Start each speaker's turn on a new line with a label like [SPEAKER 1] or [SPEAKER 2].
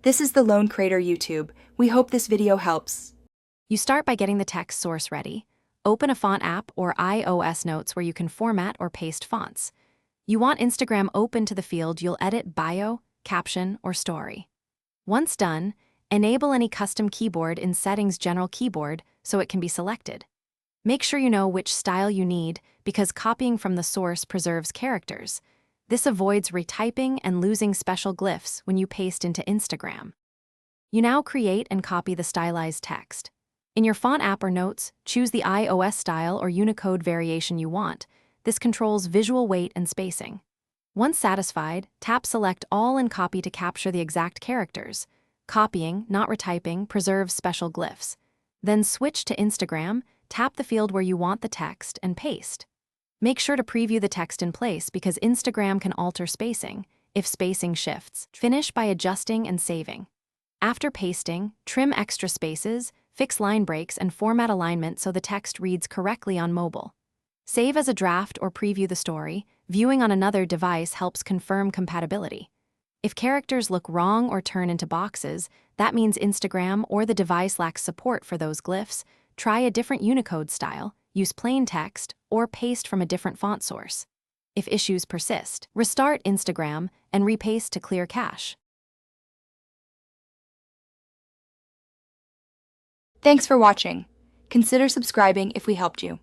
[SPEAKER 1] This is the Lone Creator YouTube. We hope this video helps.
[SPEAKER 2] You start by getting the text source ready. Open a font app or iOS notes where you can format or paste fonts. You want Instagram open to the field you'll edit bio, caption, or story. Once done, enable any custom keyboard in Settings General Keyboard so it can be selected. Make sure you know which style you need because copying from the source preserves characters. This avoids retyping and losing special glyphs when you paste into Instagram. You now create and copy the stylized text. In your font app or notes, choose the iOS style or Unicode variation you want. This controls visual weight and spacing. Once satisfied, tap Select All and copy to capture the exact characters. Copying, not retyping, preserves special glyphs. Then switch to Instagram, tap the field where you want the text, and paste. Make sure to preview the text in place because Instagram can alter spacing if spacing shifts. Finish by adjusting and saving. After pasting, trim extra spaces, fix line breaks, and format alignment so the text reads correctly on mobile. Save as a draft or preview the story. Viewing on another device helps confirm compatibility. If characters look wrong or turn into boxes, that means Instagram or the device lacks support for those glyphs. Try a different Unicode style, use plain text, or paste from a different font source. If issues persist, restart Instagram and repaste to clear cache.
[SPEAKER 1] Thanks for watching. Consider subscribing if we helped you.